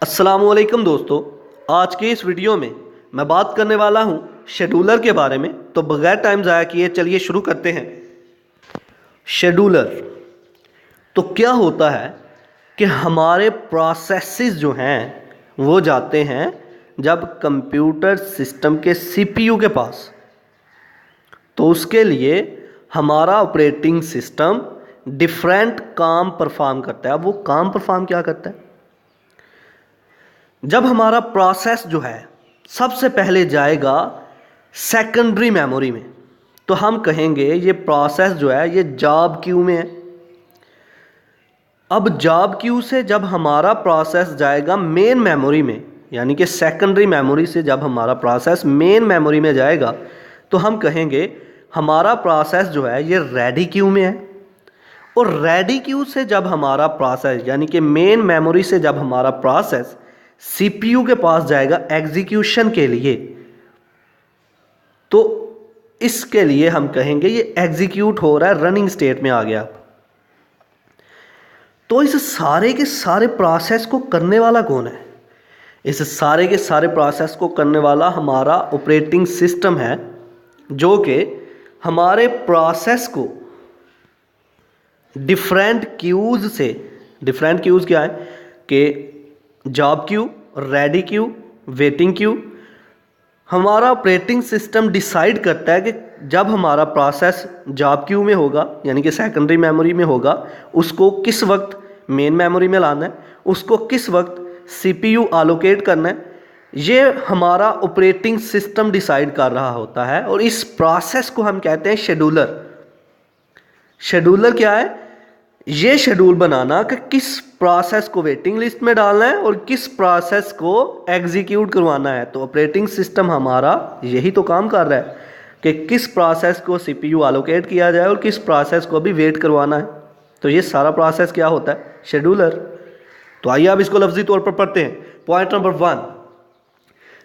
अस्सलामुअलैकुम दोस्तों, आज के इस वीडियो में मैं बात करने वाला हूं शेड्यूलर के बारे में। तो बगैर टाइम ज़ाया किए चलिए शुरू करते हैं। शेड्यूलर तो क्या होता है कि हमारे प्रोसेसेस जो हैं वो जाते हैं जब कंप्यूटर सिस्टम के सीपीयू के पास, तो उसके लिए हमारा ऑपरेटिंग सिस्टम डिफरेंट काम परफॉर्म करता है। अब वो काम परफॉर्म क्या करता है? जब हमारा प्रोसेस जो है सबसे पहले जाएगा सेकेंडरी मेमोरी में, तो हम कहेंगे ये प्रोसेस जो है ये जॉब क्यू में है। अब जॉब क्यू से जब हमारा प्रोसेस जाएगा मेन मेमोरी में, यानी कि सेकेंडरी मेमोरी से जब हमारा प्रोसेस मेन मेमोरी में जाएगा, तो हम कहेंगे हमारा प्रोसेस जो है ये रेडी क्यू में है। और रेडी क्यू से जब हमारा प्रोसेस यानी कि मेन मेमोरी से जब हमारा प्रोसेस सीपीयू के पास जाएगा एग्जीक्यूशन के लिए, तो इसके लिए हम कहेंगे ये एग्जीक्यूट हो रहा है, रनिंग स्टेट में आ गया। तो इस सारे के सारे प्रोसेस को करने वाला कौन है? इस सारे के सारे प्रोसेस को करने वाला हमारा ऑपरेटिंग सिस्टम है, जो कि हमारे प्रोसेस को डिफरेंट क्यूज से, डिफरेंट क्यूज क्या है कि job queue, ready queue, waiting queue, हमारा ऑपरेटिंग सिस्टम डिसाइड करता है कि जब हमारा प्रोसेस जॉब क्यू में होगा यानी कि सेकेंडरी मेमोरी में होगा, उसको किस वक्त मेन मेमोरी में लाना है, उसको किस वक्त सीपीयू एलोकेट करना है, ये हमारा ऑपरेटिंग सिस्टम डिसाइड कर रहा होता है। और इस प्रोसेस को हम कहते हैं शेड्यूलर। शेड्यूलर क्या है? ये शेड्यूल बनाना कि किस प्रोसेस को वेटिंग लिस्ट में डालना है और किस प्रोसेस को एग्जीक्यूट करवाना है। तो ऑपरेटिंग सिस्टम हमारा यही तो काम कर रहा है कि किस प्रोसेस को सीपीयू एलोकेट किया जाए और किस प्रोसेस को भी वेट करवाना है। तो ये सारा प्रोसेस क्या होता है? शेड्यूलर। तो आइए अब इसको लफ्जी तौर पर पढ़ते हैं। Point number 1,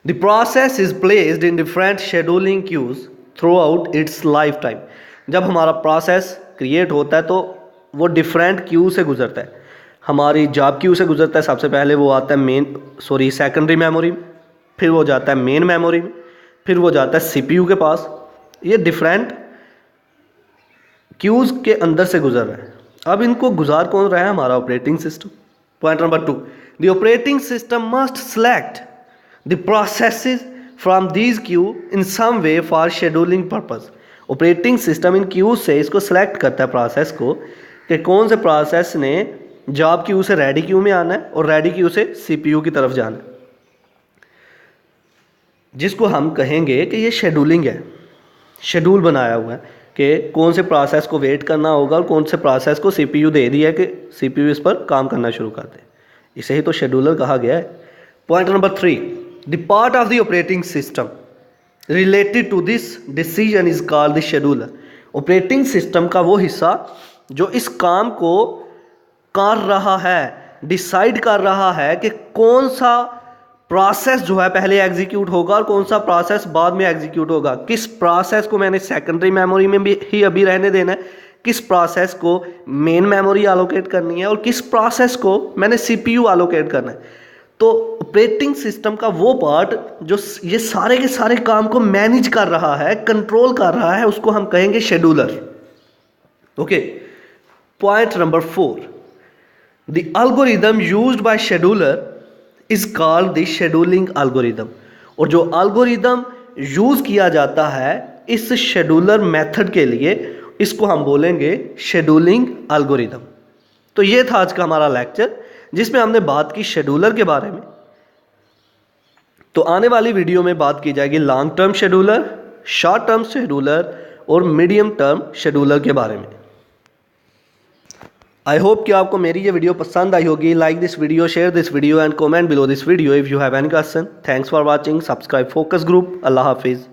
the process is placed in different scheduling queues throughout its lifetime. जब हमारा प्रोसेस क्रिएट होता है तो वो डिफरेंट क्यू से गुजरता है। हमारी जॉब क्यू से गुजरता है, सबसे पहले वो आता है सेकेंडरी मेमोरी में, फिर वो जाता है मेन मेमोरी में, फिर वो जाता है सीपीयू के पास। ये डिफरेंट क्यूज के अंदर से गुजर रहा है। अब इनको गुजार कौन रहा है? हमारा operating system. Point number 2, the operating system must select the processes from these queue in some way for scheduling purpose. Operating system इन क्यू से इसको सेलेक्ट करता है प्रोसेस को कि कौन से प्रोसेस ने जॉब क्यू से रेडी क्यू में आना है और रेडी क्यू से सीपीयू की तरफ जाना है, जिसको हम कहेंगे कि ये शेड्यूलिंग है। शेड्यूल बनाया हुआ है कि कौन से प्रोसेस को वेट करना होगा और कौन से प्रोसेस को सीपीयू दे दिया कि सीपीयू इस पर काम करना शुरू कर दे। इसे ही तो शेड्यूलर कहा गया है। Point number 3, the part of the operating system related to this decision is called the scheduler. Operating system का वो हिस्सा जो इस काम को कर रहा है, डिसाइड कर रहा है कि कौन सा प्रोसेस जो है पहले एग्जीक्यूट होगा और कौन सा प्रोसेस बाद में एग्जीक्यूट होगा, किस प्रोसेस को मैंने सेकेंडरी मेमोरी में भी ही अभी रहने देना है, किस प्रोसेस को मेन मेमोरी एलोकेट करनी है और किस प्रोसेस को मैंने सीपीयू एलोकेट करना है। तो ऑपरेटिंग सिस्टम का वो पार्ट जो ये सारे के सारे काम को मैनेज कर रहा है, कंट्रोल कर रहा है, उसको हम कहेंगे scheduler. Okay. Point number 4, the algorithm used by scheduler is called the scheduling algorithm. और जो एल्गोरिदम यूज किया जाता है इस शेड्यूलर मेथड के लिए, इसको हम बोलेंगे शेड्यूलिंग एल्गोरिदम। तो ये था आज का हमारा लेक्चर, जिसमें हमने बात की शेड्यूलर के बारे में। तो आने वाली वीडियो में बात की जाएगी long term scheduler, short term scheduler और मीडियम टर्म शेड्यूलर के बारे में। आई होप कि आपको मेरी ये वीडियो पसंद आई होगी। Like this video, share this video and comment below this video if you have any question. Thanks for watching. Subscribe focus group. अल्लाह हाफिज़।